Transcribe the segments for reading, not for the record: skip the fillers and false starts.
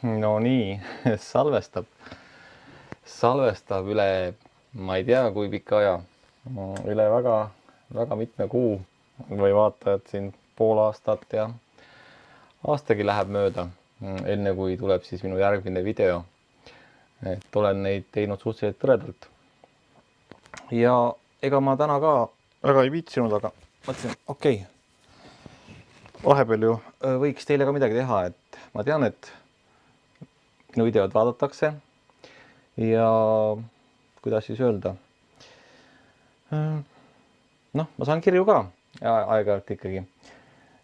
No nii, salvestab üle, ma ei tea, kui pika aja, üle väga mitme kuu või vaata, et siin pool aastat ja aastagi läheb mööda, enne kui tuleb siis minu järgmine video. Et olen neid teinud suhteliselt tõredalt. Ja ega ma täna ka väga ei viitsinud, aga mõtlesin, okei, vahepeal ju võiks teile ka midagi teha, et ma tean, et minu videod vaadatakse ja kuidas siis öelda. Noh, ma saan kirju ka aeg-ajalt ikkagi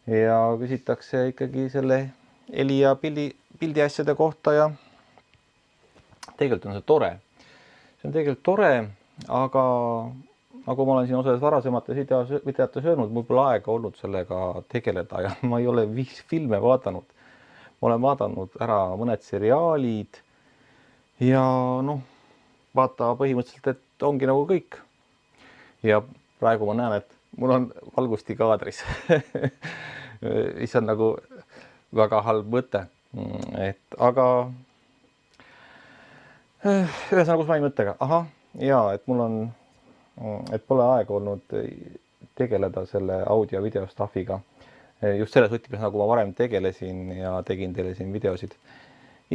ja küsitakse ikkagi selle heli ja pildi asjade kohta ja tegelikult on see tore. See on tegelikult tore, aga nagu ma olen siin osades varasemates videotes öelnud, mul pole aega olnud sellega tegeleda ja ma ei ole filme vaadanud. Ma olen vaadanud ära mõned seriaalid ja noh, vaata põhimõtteliselt, et ongi nagu kõik. Ja praegu ma näen, et mul on valgusti kaadris. Mis on nagu väga halb mõte. Aga ühesõnaga, kus ma ei mõttega? Ahah, jaa, et mul on, et pole aega olnud tegeleda selle audio ja video stuffiga. Just selles võtmes, nagu ma varem tegelesin ja tegin teile siin videosid.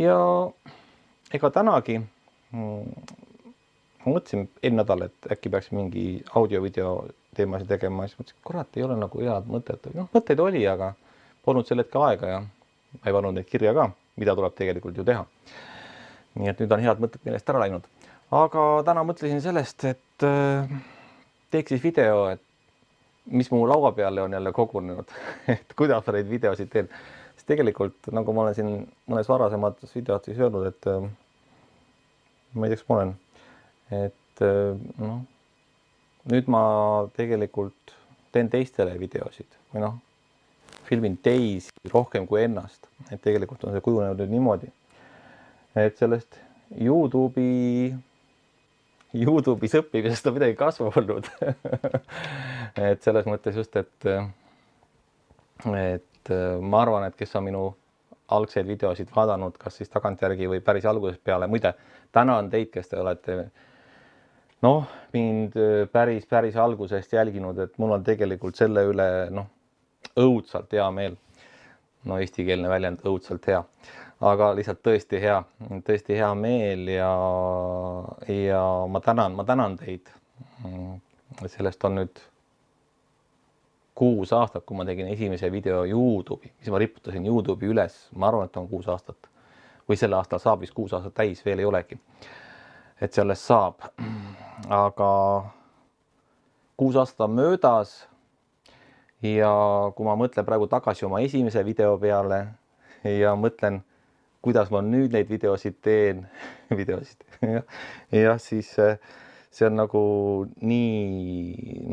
Ja ega tänagi ma mõtlesin eelmine nädal, et äkki peaks mingi audio-video teemasid tegema. Siis mõtlesin, kurat, ei ole nagu head mõtet. No, mõtteid oli, aga polnud sel hetke aega ja ma ei pannud neid kirja ka, mida tuleb tegelikult ju teha. Nii et nüüd on head mõtted meelest ära läinud. Aga täna mõtlesin sellest, et teeks siis video, et mis mu laua peale on jälle kogunenud, et kuidas ma neid videosid teen. Sest tegelikult, nagu ma olen siin mõnes varasemates videotes öelnud, et ma ei tea, kas ma olen, et noh, nüüd ma tegelikult teen teistele videosid või noh, filmin teisi rohkem kui ennast. Et tegelikult on see kujunenud nüüd niimoodi, et sellest YouTube'is õppimisest on midagi kasvu olnud. Et selles mõttes just, et ma arvan, et kes on minu algseid videosid vaadanud, kas siis tagantjärgi või päris algusest peale. Muide, tänan teid, kes te olete mind päris algusest jälginud, et mul on tegelikult selle üle õudselt hea meel. No eestikeelne väljend õudselt hea, aga lihtsalt tõesti hea meel ja ma tänan teid. Sellest on nüüd 6 aastat, kui ma tegin esimese video YouTube'i, mis ma riputasin YouTube'i üles. Ma arvan, et on 6 aastat või selle aastal saab vist 6 aastat täis, veel ei olegi. Et sellest saab, aga 6 aastat on möödas ja kui ma mõtlen praegu tagasi oma esimese video peale ja mõtlen, kuidas ma nüüd neid videosid teen, ja siis see on nagu nii,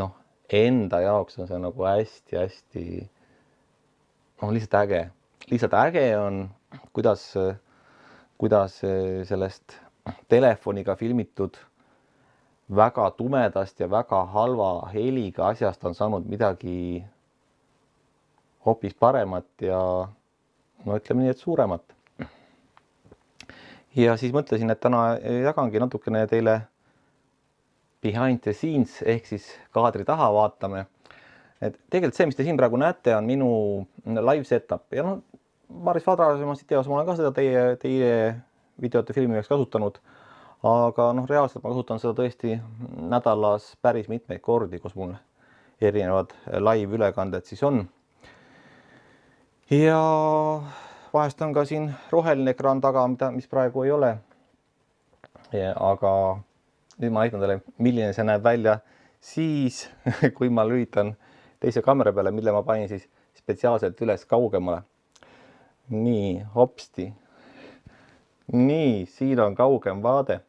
enda jaoks on see nagu hästi lihtsalt äge. Lihtsalt äge on, kuidas sellest telefoniga filmitud väga tumedast ja väga halva heliga asjast on saanud midagi hoopis paremat ja ütleme nii, et suuremat. Ja siis mõtlesin, et täna jagangi natukene teile behind the scenes ehk siis kaadri taha vaatame. Et tegelikult see, mis te siin praegu näete, on minu live setup ja Maris Vadrasemas videos ma olen ka seda teie videote filmimiseks kasutanud, aga reaalselt ma kasutan seda tõesti nädalas päris mitmeid kordi, kus mul erinevad live ülekanded siis on. Ja vahest on ka siin roheline ekraan taga, mis praegu ei ole. Aga nüüd ma näitan teile, milline see näeb välja siis, kui ma lülitan teise kaamera peale, mille ma panin siis spetsiaalselt üles kaugemale. Nii, hopsti. Nii, siin on kaugem vaade.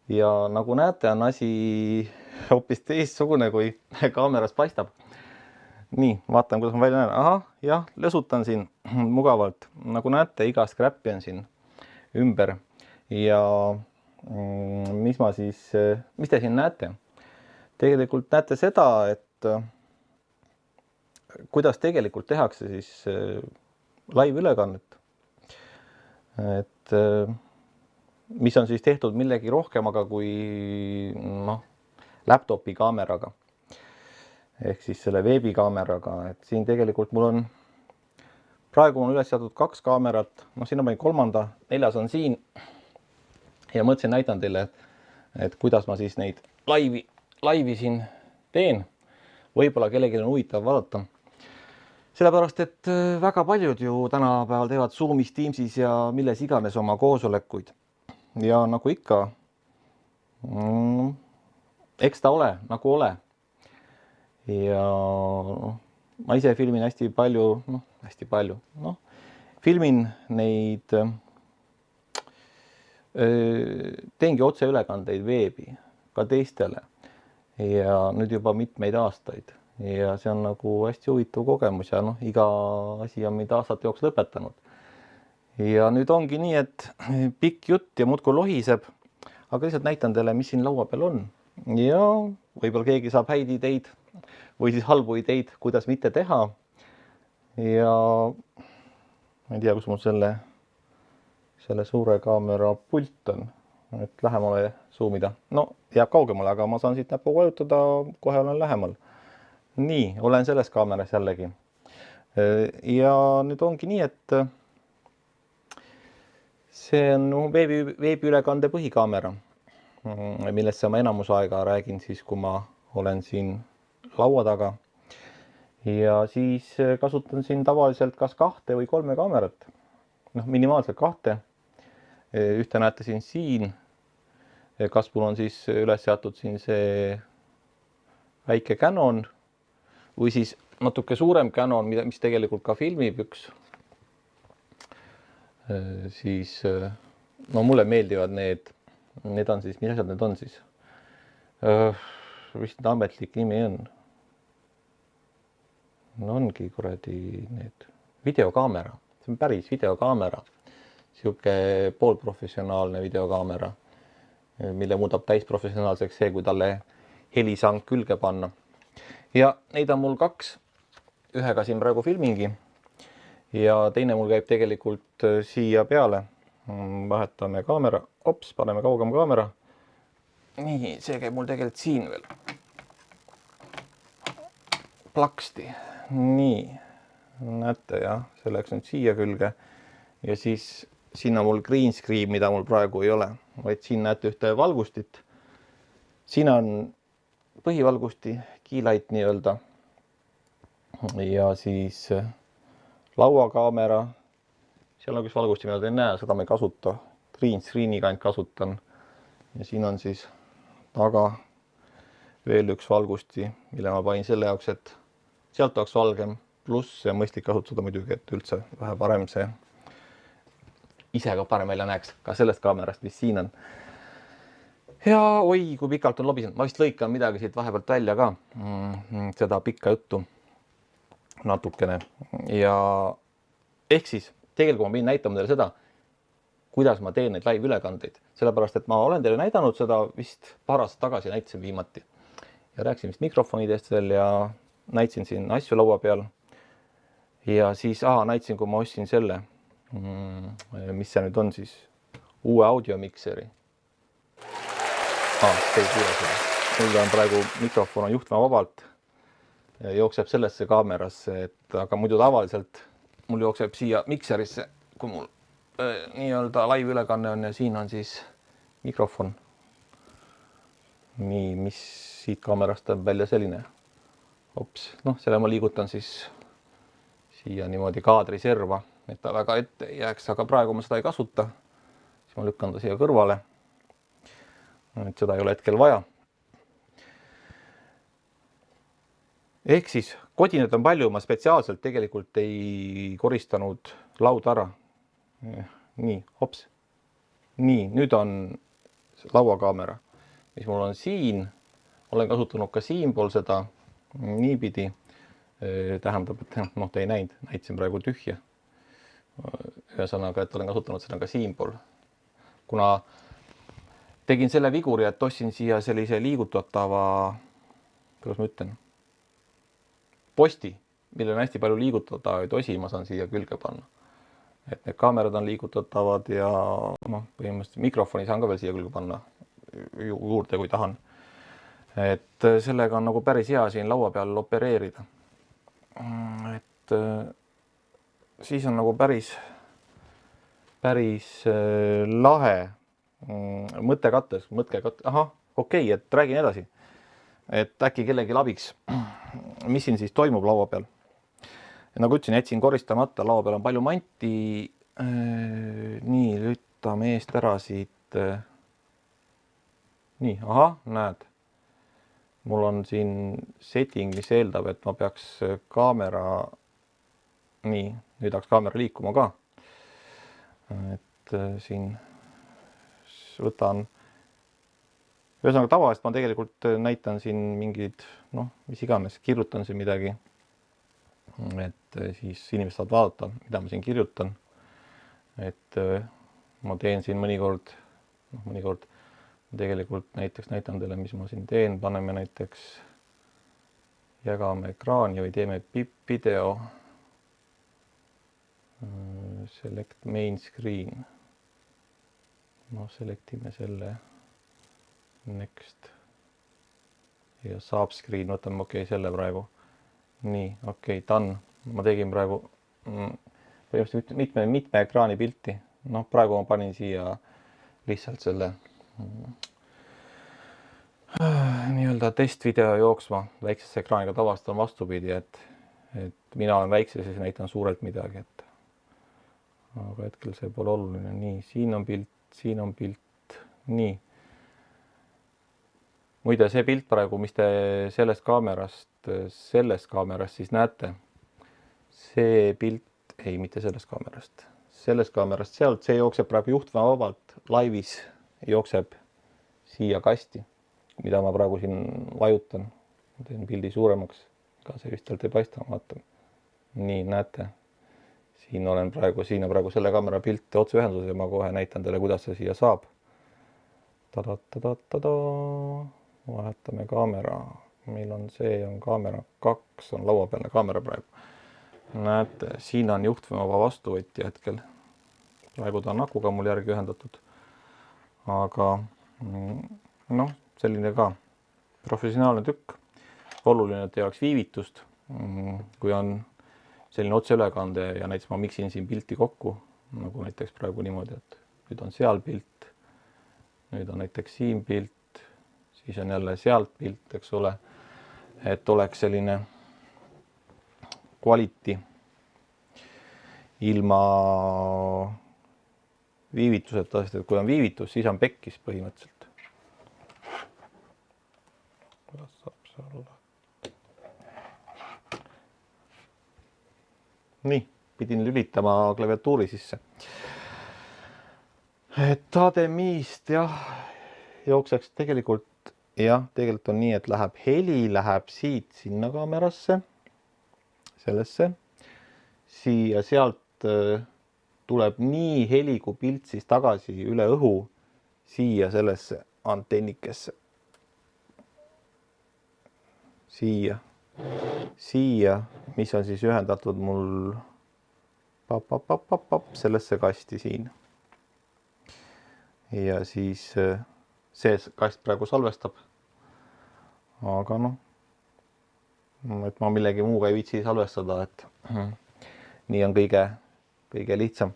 Ja nagu näete, on asi hoopis teistsugune, kui kaameras paistab. Nii, vaatan, kuidas ma välja näen. Ahah, jah, lõsutan siin mugavalt. Nagu näete, iga scrapi on siin ümber. Ja mis te siin näete? Tegelikult näete seda, et kuidas tegelikult tehakse siis live ülekannet. et mis on siis tehtud millegi rohkemaga kui laptopi kaameraga. Ehk siis selle veebikaameraga, et siin tegelikult mul on, praegu on üles seatud 2 kaamerat, siin on meil 3., 4. on siin. Ja mõtlesin näitan teile, et kuidas ma siis neid laivi siin teen. Võib-olla kellelgi on huvitav vaadata. Sellepärast, et väga paljud ju tänapäeval teevad Zoomis, Teamsis ja milles iganes oma koosolekuid. Ja nagu ikka, eks ta ole, nagu ole. Ja ma ise filmin hästi palju, filmin neid, teengi otseülekandeid veebi ka teistele ja nüüd juba mitmeid aastaid ja see on nagu hästi huvitav kogemus ja iga asi on meid aastate jooksul õpetanud. Ja nüüd ongi nii, et pikk jutt ja muudkui lohiseb, aga lihtsalt näitan teile, mis siin laua peal on ja võib-olla keegi saab häid ideid või siis halbu ideid, kuidas mitte teha. Ja ma ei tea, kus mul selle suure kaamera pult on, et lähemale zoomida. Jääb kaugemale, aga ma saan siit näppu vajutada, kohe olen lähemal. Nii, olen selles kaameras jällegi. Ja nüüd ongi nii, et see on veebiülekande põhikaamera, millesse ma enamus aega räägin siis, kui ma olen siin laua taga. Ja siis kasutan siin tavaliselt kas 2 või 3 kaamerat. Minimaalselt 2. Ühte näete siin, kas mul on siis üles seatud siin see väike Canon või siis natuke suurem Canon, mis tegelikult ka filmib üks. Siis, mulle meeldivad need on siis, mis asjad need on siis? Vist ametlik nimi on. Ongi kuradi need videokaamera. See on päris videokaamera. Siuke poolprofessionaalne videokaamera, mille muudab täisprofessionaalseks see, kui talle helisang külge panna. Ja neid on mul 2. Ühega siin praegu filmingi. Ja teine mul käib tegelikult siia peale. Vahetame kaamera. Paneme kaugem kaamera. Nii, see käib mul tegelikult siin veel. Plaksti. Nii, näete jah, see läks nüüd siia külge. Ja siis siin on mul green screen, mida mul praegu ei ole, vaid siin näete ühte valgustit. Siin on põhivalgusti, keylight nii-öelda. Ja siis lauakaamera. Seal on üks valgusti, mida te ei näe, seda ma ei kasuta. Green screeniga ainult kasutan. Ja siin on siis taga veel üks valgusti, mille ma panin selle jaoks, et sealt oleks valgem. Pluss ja mõistlik kasutada muidugi, et üldse vähe parem see ise ka parem välja näeks ka sellest kaamerast, mis siin on. Ja oi, kui pikalt on lobisenud. Ma vist lõikan midagi siit vahepealt välja ka. Seda pikka juttu natukene. Ja ehk siis, tegelikult ma pidin näitama teile seda, kuidas ma teen neid live-ülekandeid. Sellepärast, et ma olen teile näidanud seda vist paar aastat tagasi, näitasin viimati. Ja rääkisin vist mikrofonidest veel ja näitasin siin asju laua peal. Ja siis, näitasin, kui ma ostsin selle, mis see nüüd on siis, uue audiomikseri. Te ei kuule seda. Mul on praegu mikrofon on juhtme vabalt. Jookseb sellesse kaamerasse, aga muidu tavaliselt mul jookseb siia mikserisse, kui mul nii-öelda live-ülekanne on ja siin on siis mikrofon. Nii, mis siit kaamerast on välja selline. Selle ma liigutan siis siia niimoodi kaadri serva, et ta väga ette ei jääks, aga praegu ma seda ei kasuta. Siis ma lükkan ta siia kõrvale. Et seda ei ole hetkel vaja. Ehk siis kodined on palju, ma spetsiaalselt tegelikult ei koristanud lauda ära. Nii, hops. Nii, nüüd on lauakaamera, mis mul on siin. Olen kasutanud ka siinpool seda niipidi. Tähendab, et te ei näinud, näitasin praegu tühja. Ühesõnaga, et olen kasutanud seda ka siinpool. Kuna tegin selle viguri, et ostsin siia sellise liigutatava, kuidas ma ütlen, posti, millel on hästi palju liigutatavaid osi, ma saan siia külge panna. et need kaamerad on liigutatavad ja noh, põhimõtteliselt mikrofoni saan ka veel siia külge panna juurde, kui tahan. Et sellega on nagu päris hea siin laua peal opereerida. Et siis on nagu päris lahe mõttekattes, ahah, okei, et räägin edasi. Et äkki kellelgi abiks, mis siin siis toimub laua peal. Nagu ütlesin, jätsin koristamata, laua peal on palju manti. Nii, lüttame eest ära siit. Nii, ahah, näed. Mul on siin setting, mis eeldab, et ma peaks kaamera, nii, nüüd hakkas kaamera liikuma ka. Et siin võtan, ühesõnaga tavaliselt ma tegelikult näitan siin mingid, noh, mis iganes, kirjutan siin midagi. Et siis inimesed saavad vaadata, mida ma siin kirjutan. Et ma teen siin mõnikord tegelikult näiteks näitan teile, mis ma siin teen. Paneme näiteks, jagame ekraani või teeme video. Select main screen. No selektime selle. Next. Ja saab screen, võtame okei, selle praegu. Nii, okei, done. Ma tegin praegu põhimõtteliselt mitme ekraani pilti. Noh, praegu ma panin siia lihtsalt selle nii-öelda testvideo jooksma väiksesse ekraaniga. Tavaliselt on vastupidi, et mina olen väikse, siis näitan suurelt midagi. Aga hetkel see pole oluline. Nii, siin on pilt. Nii. Muide, see pilt praegu, mis te sellest kaamerast siis näete, see pilt, ei, mitte sellest kaamerast sealt, see jookseb praegu juhtvabalt laivis, jookseb siia kasti, mida ma praegu siin vajutan. Ma teen pildi suuremaks, ka see vist sealt ei paista, vaatan. Nii, näete, siin on praegu selle kaamera pilt otseühenduses ja ma kohe näitan teile, kuidas see siia saab. Vahetame kaamera, meil on kaamera 2, on lauapealne kaamera praegu. Näete, siin on juhtvaba vastuvõtja hetkel. Praegu ta on akuga mul järgi ühendatud. Aga noh, selline ka professionaalne tükk. Oluline, et ei oleks viivitust, kui on selline otseülekande ja näiteks ma miksin siin pilti kokku, nagu näiteks praegu niimoodi, et nüüd on seal pilt, nüüd on näiteks siin pilt, siis on jälle sealt pilt, eks ole, et oleks selline kvaliti ilma viivituseta, sest et kui on viivitus, siis on pekkis põhimõtteliselt. Kuidas saab see olla? Nii, pidin lülitama klaviatuuri sisse. Et HDMI-st jookseks tegelikult on nii, et heli läheb siit sinna kaamerasse, sellesse, siia sealt tuleb nii heli kui pilt siis tagasi üle õhu siia sellesse antennikesse. Siia, mis on siis ühendatud mul sellesse kasti siin. Ja siis see kast praegu salvestab. Aga noh, et ma millegi muuga ei viitsi salvestada, et nii on kõige lihtsam.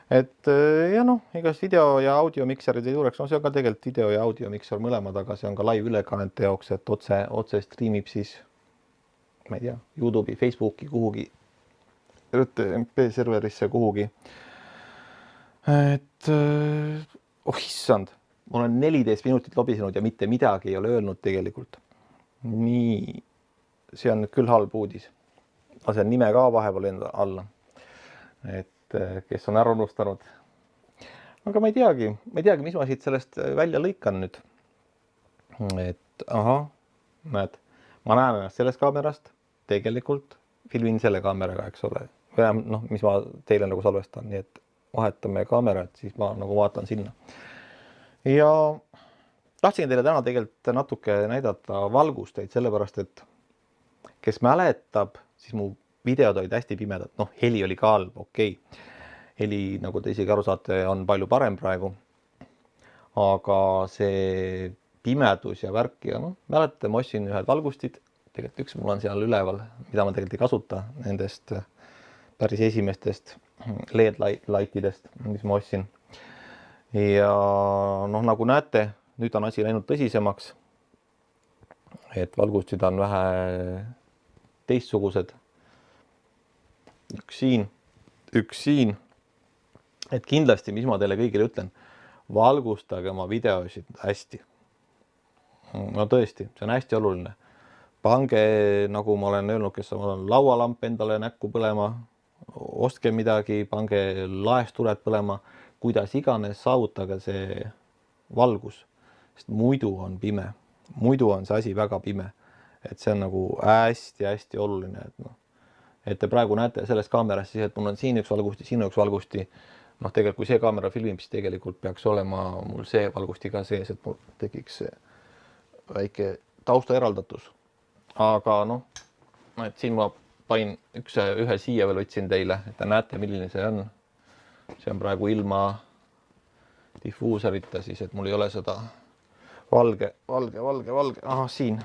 Et ja noh, igas video ja audiomikseride juureks, no see on ka tegelikult video ja audiomikser mõlemad, aga see on ka live ülekannete jaoks, et otse streamib siis, ma ei tea, YouTube'i, Facebooki kuhugi, MP serverisse kuhugi. Et issand, ma olen 14 minutit lobisenud ja mitte midagi ei ole öelnud tegelikult. Nii, see on nüüd küll halb uudis. Lasen nime ka vahepeal enda alla. Et kes on ära unustanud. Aga ma ei teagi, mis ma siit sellest välja lõikan nüüd. Et ahah, näed, ma näen ennast sellest kaamerast, tegelikult filmin selle kaameraga, eks ole. Noh, mis ma teile nagu salvestan, nii et vahetame kaamerat, siis ma nagu vaatan sinna. Ja tahtsin teile täna tegelikult natuke näidata valgusteid, sellepärast, et kes mäletab, siis mu videod olid hästi pimedad. Noh, heli oli ka halb, okei. heli, nagu te isegi aru saate, on palju parem praegu. Aga see pimedus ja värk ja noh, mäletate, ma ostsin ühed valgustid, tegelikult üks mul on seal üleval, mida ma tegelikult ei kasuta, nendest päris esimestest LED-lightidest, mis ma ostsin. Ja noh, nagu näete, nüüd on asi läinud tõsisemaks, et valgustid on vähe teistsugused. Üks siin. Et kindlasti, mis ma teile kõigile ütlen, valgustage oma videosid hästi. No tõesti, see on hästi oluline. Pange, nagu ma olen öelnud, kes on laualamp endale näkku põlema, ostke midagi, pange laestured põlema, kuidas iganes saavutage see valgus, sest muidu on pime. Muidu on see asi väga pime. Et see on nagu hästi-hästi oluline. Et te praegu näete selles kaameras siis, et mul on siin üks valgusti, siin üks valgusti. Noh, tegelikult kui see kaamera filmib, siis tegelikult peaks olema mul see valgusti ka sees, et mul tekiks see väike tausta eraldatus. Aga noh, et siin ma panin ühe siia veel võtsin teile, et te näete, milline see on. See on praegu ilma diffuuserita siis, et mul ei ole seda valge. Aha, siin.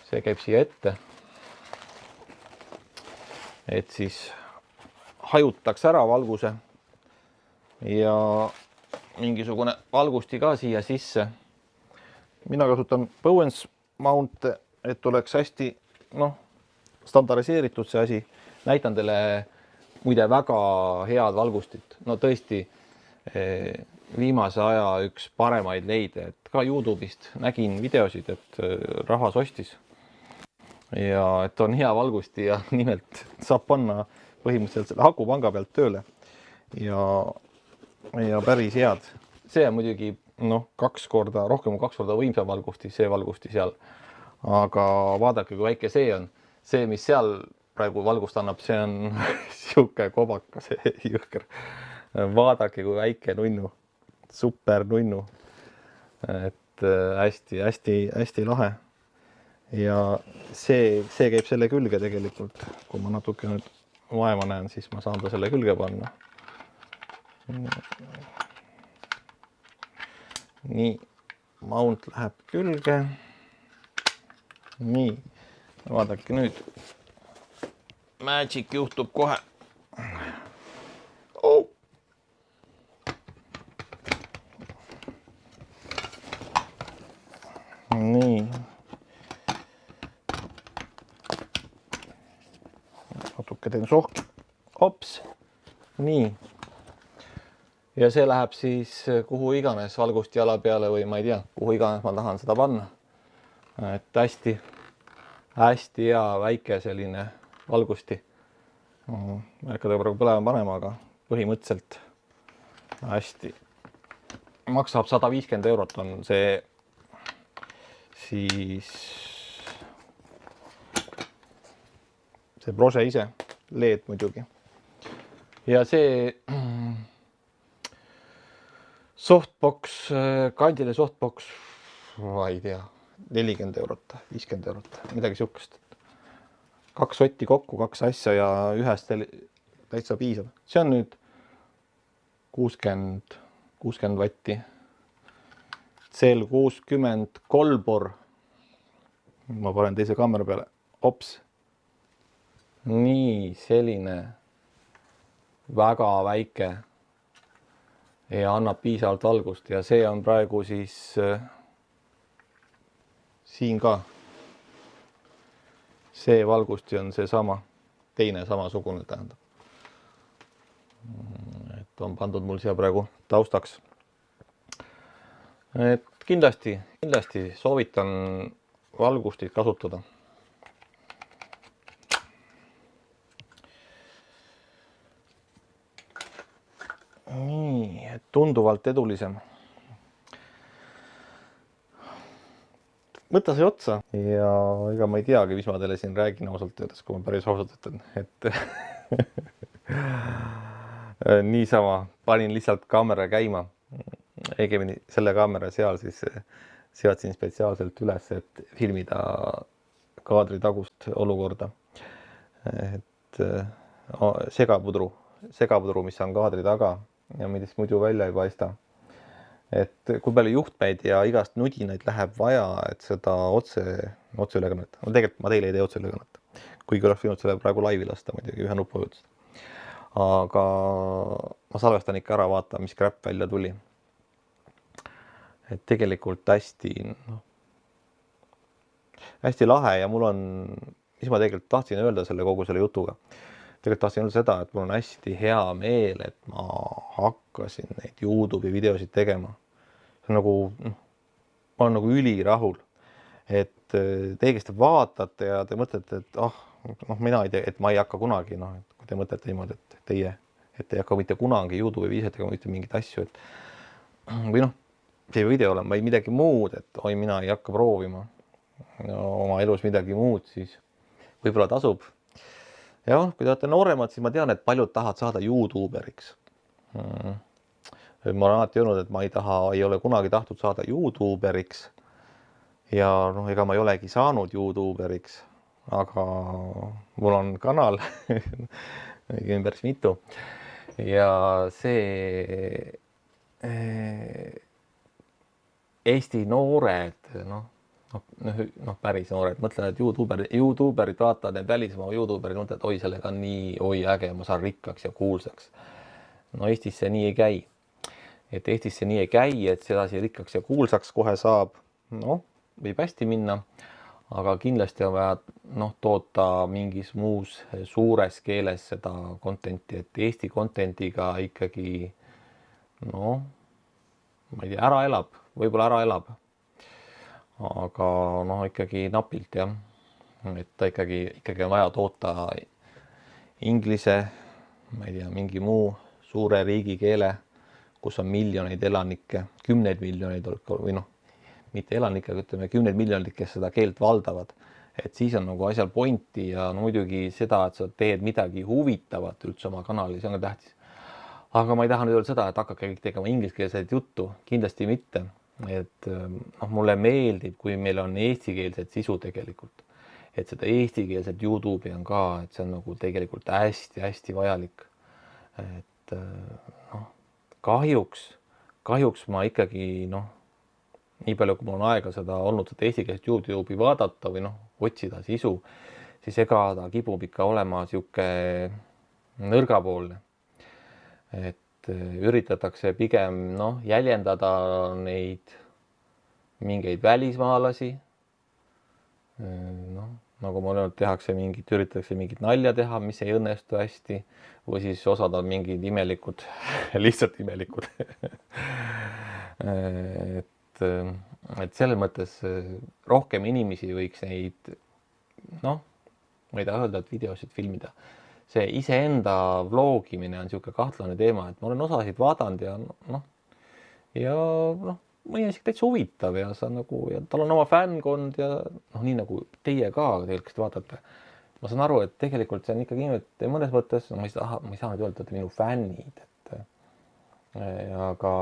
See käib siia ette. Et siis hajutaks ära valguse ja mingisugune valgusti ka siia sisse. Mina kasutan Bowens mount'e, et oleks hästi standardiseeritud see asi. Näitan teile muide väga head valgustit. No tõesti viimase aja üks paremaid leide, et ka YouTube'ist nägin videosid, et rahvas ostis. Ja et on hea valgusti ja nimelt saab panna põhimõtteliselt selle hakupanga pealt tööle ja päris head. See on muidugi rohkem kui 2 korda võimsam valgusti, see valgusti seal. Aga vaadake, kui väike see on. See, mis seal praegu valgust annab, see on siuke kobaka, see jõhker. Vaadake, kui väike nunnu, super nunnu. Et hästi lahe. Ja see käib selle külge tegelikult, kui ma natuke nüüd vaeva näen, siis ma saan ta selle külge panna. Nii, mount läheb külge. Nii, vaadake nüüd. Magic juhtub kohe. Oh. Nii. Natuke teen sohki. Ops. Nii. Ja see läheb siis kuhu iganes valgusti jala peale või ma ei tea, kuhu iganes ma tahan seda panna. Et hästi hea väike selline valgusti. Ma ei hakka praegu põlema panema, aga põhimõtteliselt hästi. Maksab 150 € on see siis see prose ise, LED muidugi. Ja see softbox, kandile softbox, ma ei tea, 40 €, 50 €, midagi sihukest. 2 sotti kokku, 2 asja ja ühest täitsa piisab. See on nüüd 60 vatti. Cell 60 kolbor. Ma panen teise kaamera peale. Ops. Nii, selline väga väike ja annab piisavalt valgust ja see on praegu siis siin ka. See valgusti on see sama, teine samasugune tähendab. Et on pandud mul siia praegu taustaks. Et kindlasti soovitan valgustit kasutada. Nii, et tunduvalt edulisem. Mõtta sai otsa ja ega ma ei teagi, mis ma teile siin räägin ausalt öeldes, kui ma päris ausalt ütlen, et niisama panin lihtsalt kaamera käima. Õigemini selle kaamera seal siis seadsin spetsiaalselt üles, et filmida kaadri tagust olukorda. Et segapudru, mis on kaadri taga ja millest muidu välja ei paista. Et kui palju juhtmeid ja igast nudinaid läheb vaja, et seda otseülekannet. No tegelikult ma teile ei tee otseülekannet, kuigi oleks võinud selle praegu laivi lasta muidugi ühe nupuvajutust. Aga ma salvestan ikka ära, vaata, mis crap välja tuli. Et tegelikult hästi lahe ja mul on, mis ma tegelikult tahtsin öelda kogu selle jutuga. Tegelikult tahtsin öelda seda, et mul on hästi hea meel, et ma hakkasin neid YouTube'i videosid tegema. See on nagu, ma olen nagu ülirahul, et teie, kes te vaatate ja te mõtlete, et mina ei tea, et ma ei hakka kunagi, kui te mõtlete niimoodi, et teie ei hakka mitte kunagi YouTube'i viiselt tegema mitte mingit asju, et või see video olema või midagi muud, et mina ei hakka proovima oma elus midagi muud, siis võib-olla tasub. Ja kui te olete nooremad, siis ma tean, et paljud tahavad saada YouTuberiks. Ma olen alati öelnud, et ma ei ole kunagi tahtnud saada YouTuberiks ja ega ma ei olegi saanud YouTuberiks, aga mul on kanal, päris mitu ja see Eesti noored, päris noored, mõtlen, et YouTuberid vaatavad, need välismaa YouTuberid, mõtlevad, et sellega on nii äge, ma saan rikkaks ja kuulsaks. Eestis see nii ei käi. Et Eestis see nii ei käi, et sedasi rikkaks ja kuulsaks kohe saab. Võib hästi minna, aga kindlasti on vaja toota mingis muus suures keeles seda contenti, et Eesti contentiga ikkagi, ma ei tea, ära elab, võib-olla ära elab. Aga ikkagi napilt, jah. Et ta ikkagi on vaja toota inglise, ma ei tea, mingi muu suure riigikeele, kus on miljoneid elanikke, 10 miljoneid või mitte elanikke, aga ütleme 10 miljonit, kes seda keelt valdavad. Et siis on nagu asjal pointi ja muidugi seda, et sa teed midagi huvitavat üldse oma kanali, see on ka tähtis. Aga ma ei taha nüüd öelda seda, et hakake kõik tegema ingliskeelset juttu, kindlasti mitte. Et mulle meeldib, kui meil on eestikeelset sisu tegelikult. Et seda eestikeelset YouTube'i on ka, et see on nagu tegelikult hästi vajalik. Et kahjuks ma ikkagi, nii palju, kui mul on aega seda olnud, seda eestikeelset YouTube'i vaadata või otsida sisu, siis ega ta kipub ikka olema siuke nõrgapoolne. Et üritatakse pigem jäljendada neid mingeid välismaalasi. Nagu ma olen öelnud, üritatakse mingit nalja teha, mis ei õnnestu hästi, või siis osad on mingid imelikud, lihtsalt imelikud. Et selles mõttes rohkem inimesi võiks neid, ma ei taha öelda, et videosid filmida. See iseenda vlogimine on siuke kahtlane teema, et ma olen osasid vaadanud ja mõni on isegi täitsa huvitav ja tal on oma fännkond ja nii nagu teie ka tegelikult, kes te vaatate. Ma saan aru, et tegelikult see on ikkagi nii, et mõnes mõttes, ma ei saa nüüd öelda, et minu fännid, aga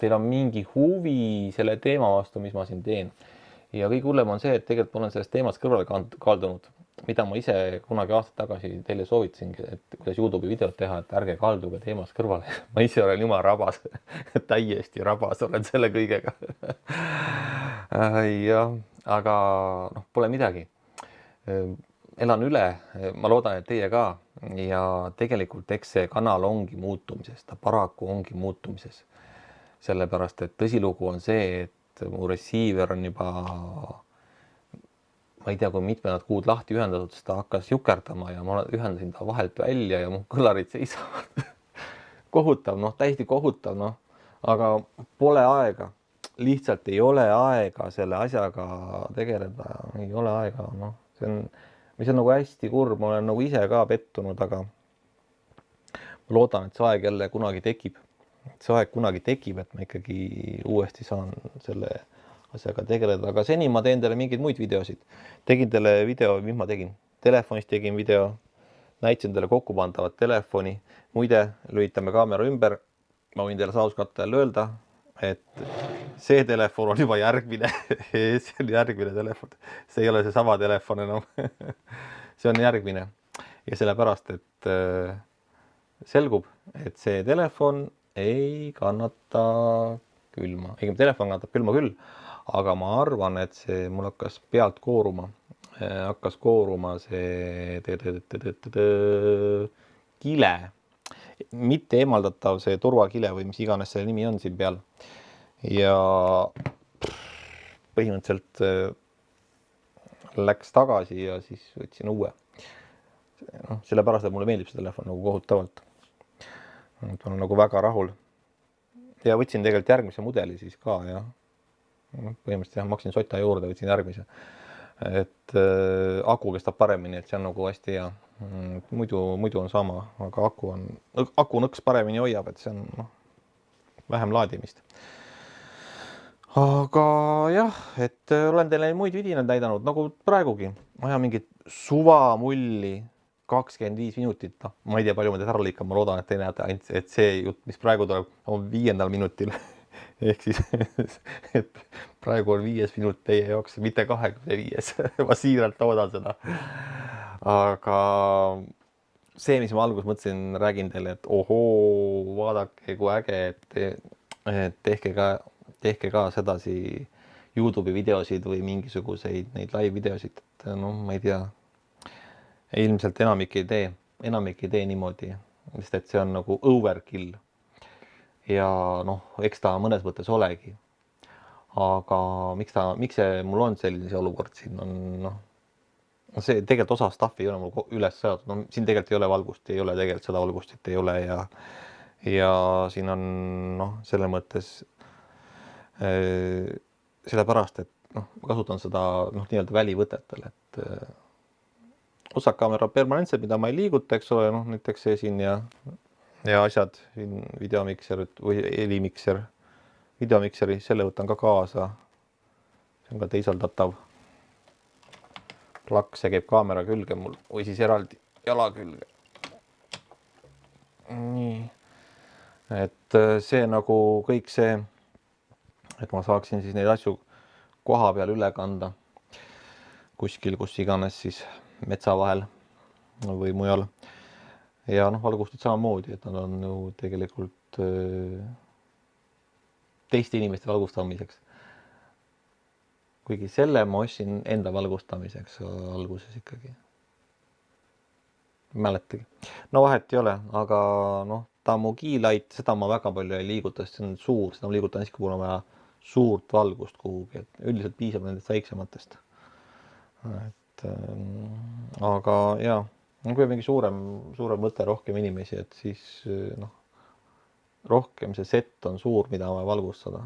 teil on mingi huvi selle teema vastu, mis ma siin teen. Ja kõige hullem on see, et tegelikult ma olen sellest teemast kõrvale kaldunud, mida ma ise kunagi aastaid tagasi teile soovitasingi, et kuidas YouTube'i videot teha, et ärge kalduge teemast kõrvale. Ma ise olen jumala rabas, täiesti rabas olen selle kõigega. Aga pole midagi. Elan üle, ma loodan, et teie ka. Ja tegelikult eks see kanal ongi muutumises, ta paraku ongi muutumises. Sellepärast, et tõsilugu on see, et mu receiver on juba, ma ei tea, kui mitmenad kuud lahti ühendatud, siis ta hakkas jukerdama ja ma ühendasin ta vahelt välja ja mu kõlarid seisavad. Kohutav, täiesti kohutav, aga pole aega. Lihtsalt ei ole aega selle asjaga tegeleda, ei ole aega, mis on nagu hästi kurb, ma olen nagu ise ka pettunud, aga ma loodan, et see aeg jälle kunagi tekib. See aeg kunagi tekib, et ma ikkagi uuesti saan selle asjaga tegeleda, aga seni ma teen teile mingeid muid videosid. Tegin teile video, mis ma tegin? Telefonist tegin video, näitasin teile kokkupandavat telefoni. Muide, lülitame kaamera ümber. Ma võin teile sauskatte öelda, et see telefon on juba järgmine. See on järgmine telefon. See ei ole see sama telefon enam. See on järgmine. ja sellepärast, et selgub, et see telefon ei kannata külma. Õigemini telefon kannatab külma küll, aga ma arvan, et see mul hakkas pealt kooruma. Hakkas kooruma see kile, mitte eemaldatav see turvakile või mis iganes selle nimi on siin peal. Ja põhimõtteliselt läks tagasi ja siis võtsin uue. No, sellepärast, et mulle meeldib see telefon nagu kohutavalt. Ma olen nagu väga rahul. Ja võtsin tegelikult järgmise mudeli siis ka ja põhimõtteliselt jah, maksin sota juurde, võtsin järgmise. Et aku kestab paremini, et see on nagu hästi hea. Muidu on sama, aga aku nõks paremini hoiab, et see on vähem laadimist. Aga jah, et olen teile muid vidinaid näidanud, nagu praegugi. Ma ajan mingit suvamulli 25 minutit. Ma ei tea, palju ma teid ära lõikan, ma loodan, et te näete ainult, et see jutt, mis praegu tuleb, on 5. minutil. Ehk siis, et praegu on 5 minut teie jaoks, mitte 25. Ma siiralt loodan seda. Aga see, mis ma alguses mõtlesin, räägin teile, et ohoo, vaadake, kui äge, et tehke ka sedasi YouTube'i videosid või mingisuguseid neid live-videosid, et ma ei tea, ilmselt enamik ei tee niimoodi, sest et see on nagu overkill. Ja eks ta mõnes mõttes olegi. Aga miks see mul on selline olukord siin on, see tegelikult osa staffi ei ole mul üles seatud. Siin tegelikult ei ole valgust, ei ole tegelikult seda valgustit ei ole ja siin on selle mõttes sellepärast, et ma kasutan seda nii-öelda välivõtetel, et osad kaamera permanentselt, mida ma ei liiguta, eks ole, näiteks see siin ja asjad, videomikser või helimikser, videomikseri, selle võtan ka kaasa. See on ka teisaldatav. Plaks, see käib kaamera külge mul või siis eraldi jala külge. Nii. Et see nagu kõik see, et ma saaksin siis neid asju koha peal üle kanda kuskil, kus iganes siis metsa vahel või mujal. Ja valgustid samamoodi, et nad on ju tegelikult teiste inimeste valgustamiseks. Kuigi selle ma ostsin enda valgustamiseks alguses ikkagi. Mäletagi. Vahet ei ole, aga ta on mu keylight, seda ma väga palju ei liiguta, sest see on suur, seda ma liigutan siis, kui on vaja suurt valgust kuhugi, et üldiselt piisab nendest väiksematest. Et, aga jaa. Kui on mingi suurem võte, rohkem inimesi, et siis rohkem see set on suur, mida on vaja valgustada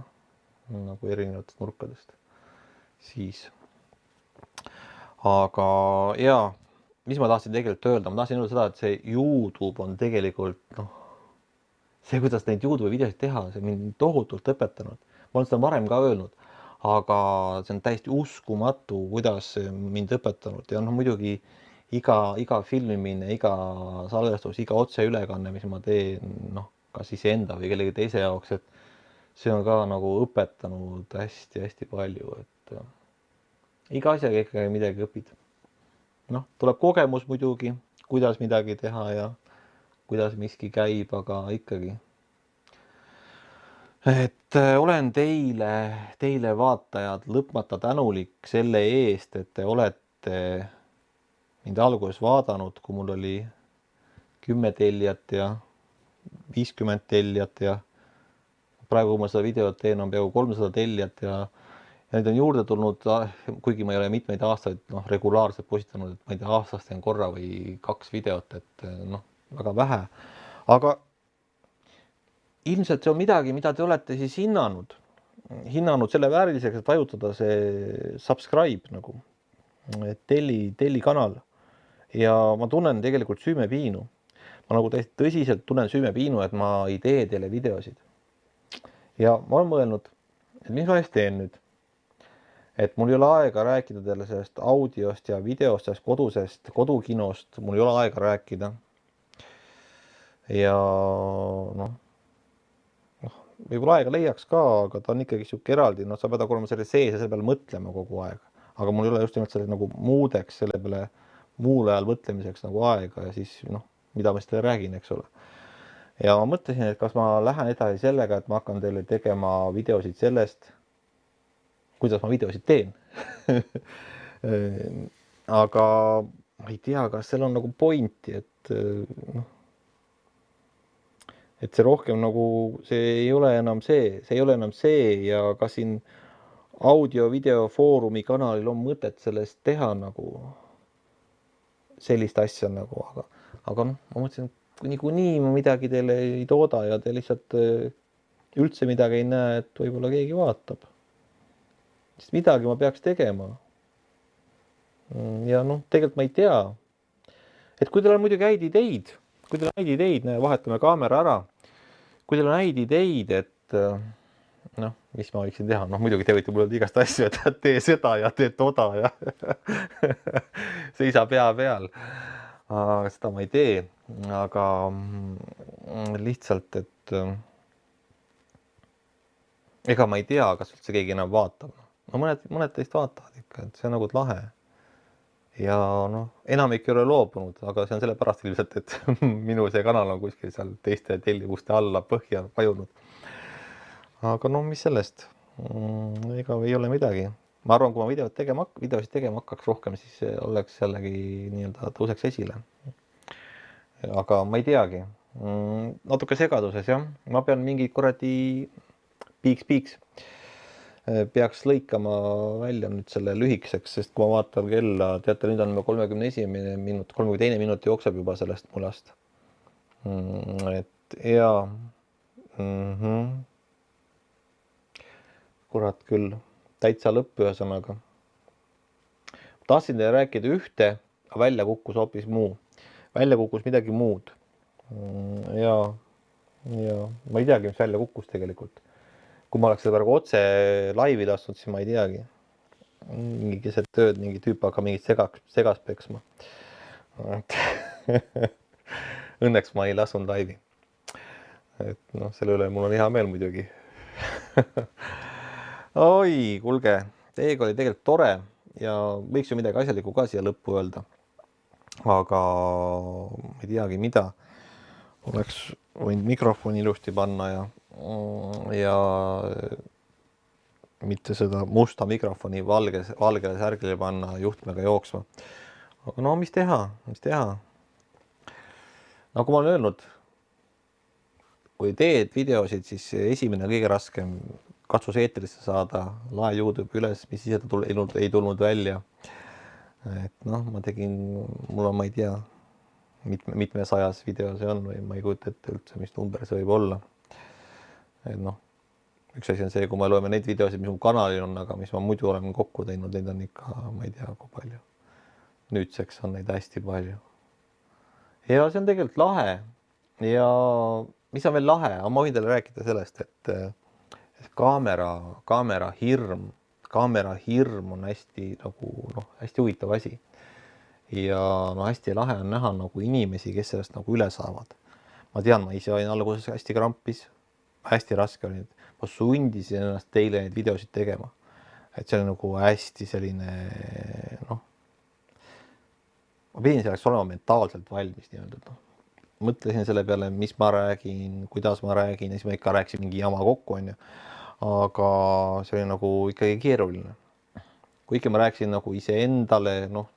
nagu erinevatest nurkadest. Siis. Aga jaa, mis ma tahtsin tegelikult öelda? Ma tahtsin öelda seda, et see YouTube on tegelikult see, kuidas neid YouTube'i videosid teha, see mind tohutult õpetanud. Ma olen seda varem ka öelnud, aga see on täiesti uskumatu, kuidas mind õpetanud ja muidugi iga filmimine, iga salvestus, iga otseülekanne, mis ma teen, kas siis enda või kellegi teise jaoks, et see on ka nagu õpetanud hästi-hästi palju, et iga asjaga ikkagi midagi õpid. Tuleb kogemus muidugi, kuidas midagi teha ja kuidas miski käib, aga ikkagi. Et olen teile vaatajad lõpmata tänulik selle eest, et te olete mind alguses vaadanud, kui mul oli 10 tellijat ja 50 tellijat ja praegu, kui ma seda videot teen, on peaaegu 300 tellijat ja neid on juurde tulnud, kuigi ma ei ole mitmeid aastaid regulaarselt postitanud, et ma ei tea, aastast teen korra või 2 videot, et väga vähe. Aga ilmselt see on midagi, mida te olete siis hinnanud selle vääriliseks, et vajutada see subscribe nagu, telli kanal. Ja ma tunnen tegelikult süümepiinu. Ma nagu täiesti tõsiselt tunnen süümepiinu, et ma ei tee teile videosid. Ja ma olen mõelnud, et mis ma eest teen nüüd. Et mul ei ole aega rääkida teile sellest audiost ja videost, sellest kodukinost, mul ei ole aega rääkida. Ja võib-olla aega leiaks ka, aga ta on ikkagi siuke eraldi, sa pead olema selle sees ja selle peale mõtlema kogu aeg. Aga mul ei ole just nimelt selle nagu muudeks selle peale muul ajal mõtlemiseks nagu aega ja siis noh, mida ma teile räägin, eks ole. Ja ma mõtlesin, et kas ma lähen edasi sellega, et ma hakkan teile tegema videosid sellest, kuidas ma videosid teen. Aga ma ei tea, kas seal on nagu pointi, et noh, et see rohkem nagu, see ei ole enam see ja kas siin audio-video foorumi kanalil on mõtet sellest teha nagu sellist asja nagu, aga noh, ma mõtlesin, et niikuinii ma midagi teile ei tooda ja te lihtsalt üldse midagi ei näe, et võib-olla keegi vaatab. Sest midagi ma peaks tegema. Ja noh, tegelikult ma ei tea. Et kui teil on muidugi häid ideid, vahetame kaamera ära. Kui teil on häid ideid, et noh, mis ma võiksin teha? Noh, muidugi te võite mulle igast asju, et tee seda ja tee toda ja seisa pea peal. Seda ma ei tee, aga lihtsalt, et ega ma ei tea, kas üldse keegi enam vaatab. No mõned teist vaatavad ikka, et see on nagu lahe. Ja noh, enamik ei ole loobunud, aga see on sellepärast ilmselt, et minu see kanal on kuskil seal teiste tellivuste alla põhja vajunud. Aga no mis sellest? Ega ei ole midagi. Ma arvan, kui ma videosid tegema hakkaks rohkem, siis oleks jällegi nii-öelda tõuseks esile. Aga ma ei teagi. Natuke segaduses, jah. Ma pean mingid kuradi piiks. Peaks lõikama välja nüüd selle lühikeseks, sest kui ma vaatan kella, teate, nüüd on 32 minut jookseb juba sellest mulast. Et ja kurat küll, täitsa lõpp ühesõnaga. Tahtsin teile rääkida ühte, aga välja kukkus hoopis muu. Välja kukkus midagi muud. Ja ma ei teagi, mis välja kukkus tegelikult. Kui ma oleks seda praegu otse laivi lastud, siis ma ei teagi. Mingi keset tööd, mingi tüüp hakkab mingit segas peksma. Õnneks ma ei lasunud laivi. Et noh, selle üle mul on hea meel muidugi. Oi, kuulge, teiega oli tegelikult tore ja võiks ju midagi asjalikku ka siia lõppu öelda. Aga ma ei teagi, mida. Oleks võinud mikrofoni ilusti panna ja mitte seda musta mikrofoni valgele särgile panna juhtmega jooksma. Aga no mis teha? Nagu ma olen öelnud, kui teed videosid, siis esimene kõige raskem katsus eetrisse saada, lae YouTube üles, mis ise ei tulnud välja. Et noh, ma tegin, mul on, ma ei tea, mitme sajas video see on või ma ei kujuta ette üldse, mis number see võib olla. Et noh, üks asi on see, kui ma loeme neid videosid, mis mu kanalil on, aga mis ma muidu olen kokku teinud, neid on ikka, ma ei tea, kui palju. Nüüdseks on neid hästi palju. Ja see on tegelikult lahe. Ja mis on veel lahe? Ma võin teile rääkida sellest, et kaamera hirm on hästi nagu, hästi huvitav asi. Ja no hästi lahe on näha nagu inimesi, kes sellest nagu üle saavad. Ma tean, ma ise olin alguses hästi krampis, hästi raske oli. Ma sundisin ennast teile neid videosid tegema. Et see oli nagu hästi selline, noh, ma pidin selleks olema mentaalselt valmis nii-öelda. Mõtlesin selle peale, mis ma räägin, kuidas ma räägin, ja siis ma ikka rääkisin mingi jama kokku, on ju. Aga see oli nagu ikkagi keeruline. Kui ikka ma rääkisin nagu ise endale, noh,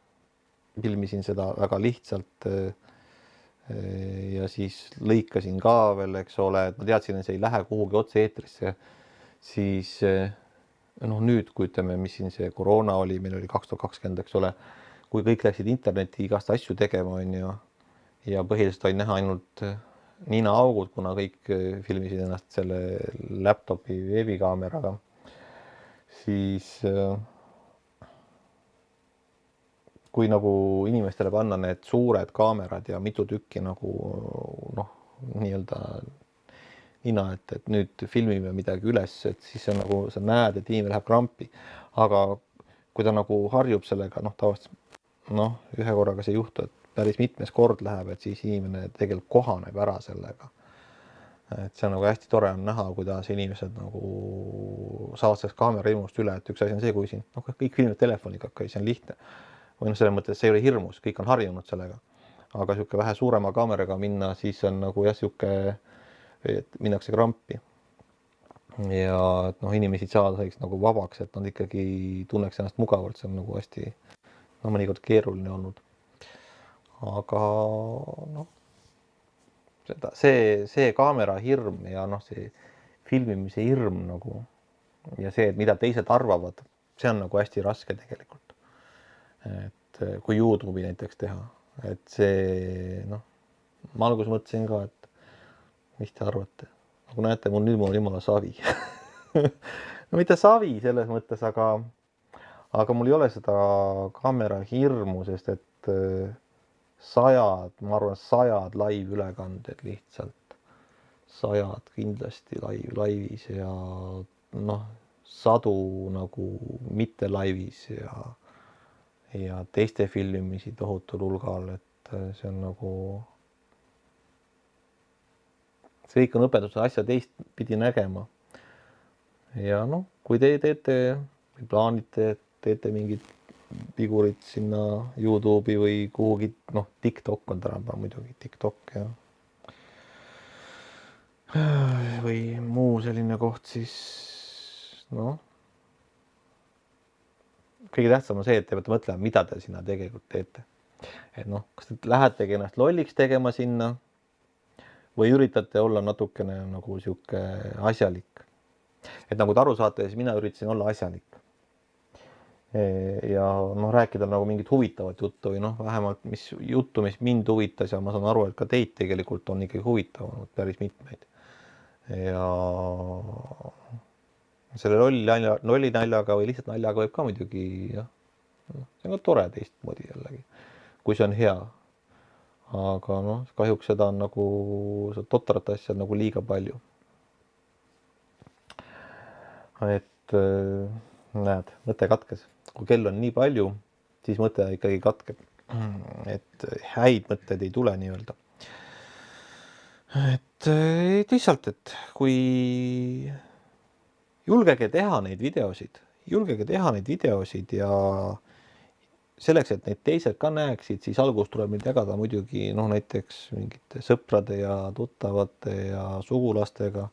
filmisin seda väga lihtsalt ja siis lõikasin ka veel, eks ole, et ma teadsin, et see ei lähe kuhugi otse eetrisse, siis noh, nüüd, kui ütleme, mis siin see koroona oli, meil oli 2020, eks ole, kui kõik läksid interneti igast asju tegema, on ju, ja põhiliselt oli näha ainult ninaaugud, kuna kõik filmisid ennast selle laptopi veebikaameraga, siis kui nagu inimestele panna need suured kaamerad ja mitu tükki nagu noh, nii-öelda nina, et nüüd filmime midagi üles, et siis on nagu, sa näed, et inimene läheb krampi. Aga kui ta nagu harjub sellega, noh, tavaliselt, noh, ühe korraga see juhtu, et päris mitmes kord läheb, et siis inimene tegelikult kohaneb ära sellega. Et see on nagu hästi tore on näha, kuidas inimesed nagu saavad sellest kaamera ilmust üle, et üks asi on see, kui siin, noh, kõik filmid telefoniga, see on lihtne. või noh, selles mõttes see ei ole hirmus, kõik on harjunud sellega. Aga sihuke vähe suurema kaameraga minna, siis on nagu jah, sihuke, et minnakse krampi. Ja et noh, inimesi saada nagu vabaks, et nad ikkagi tunneks ennast mugavalt, see on nagu hästi mõnikord keeruline olnud. Aga noh, see kaamera hirm ja noh, see filmimise hirm nagu ja see, et mida teised arvavad, see on nagu hästi raske tegelikult. Et kui YouTube'i näiteks teha, et see noh, ma alguses mõtlesin ka, et mis te arvate? Nagu näete, nüüd mul on jumala savi. No mitte savi selles mõttes, aga mul ei ole seda kaamera hirmu, sest et ma arvan, sajad live-ülekanded lihtsalt. Sajad kindlasti laivis ja noh, sadu nagu mitte laivis ja teiste filmimisi tohutul hulgal, et see on nagu, see kõik on õpetus asja teistpidi nägema. Ja noh, kui te teete või plaanite, teete mingid figurid sinna YouTube'i või kuhugi, noh, TikTok on tänapäeval muidugi, TikTok ja või muu selline koht, siis noh, kõige tähtsam on see, et te peate mõtlema, mida te sinna tegelikult teete. Et noh, kas te lähetegi ennast lolliks tegema sinna või üritate olla natukene nagu sihuke asjalik. Et nagu te aru saate, siis mina üritasin olla asjalik. Ja noh, rääkida nagu mingit huvitavat juttu või noh, vähemalt mis mind huvitas ja ma saan aru, et ka teid tegelikult on ikkagi huvitavad päris mitmeid. Ja selle lolli naljaga või lihtsalt naljaga võib ka muidugi, jah, see on ka tore teistmoodi jällegi, kui see on hea. Aga noh, kahjuks seda on nagu, seda totrat asja nagu liiga palju. Et näed, mõte katkes. Kui kell on nii palju, siis mõte ikkagi katkeb. Et häid mõtteid ei tule nii öelda. Et lihtsalt, et kui julgege teha neid videosid ja selleks, et neid teised ka näeksid, siis alguses tuleb meil jagada muidugi noh, näiteks mingite sõprade ja tuttavate ja sugulastega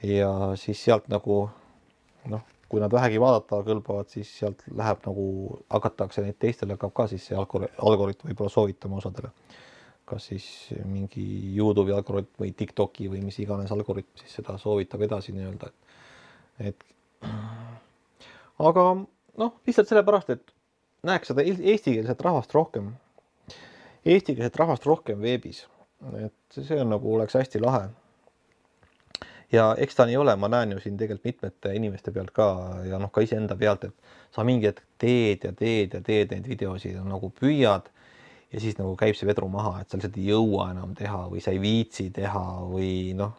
ja siis sealt nagu noh, kui nad vähegi vaadata kõlbavad, siis sealt läheb nagu, hakatakse neid teistele ka siis see algoritm võib-olla soovitama osadele. Kas siis mingi YouTube'i algoritm või TikToki või mis iganes algoritm siis seda soovitab edasi nii-öelda. Aga noh, lihtsalt sellepärast, et näeks seda eestikeelset rahvast rohkem veebis. Et see on nagu oleks hästi lahe. Ja eks ta nii ole, ma näen ju siin tegelikult mitmete inimeste pealt ka ja noh, ka iseenda pealt, et sa mingi hetk teed neid videosid ja nagu püüad ja siis nagu käib see vedru maha, et sa lihtsalt ei jõua enam teha või sa ei viitsi teha või noh,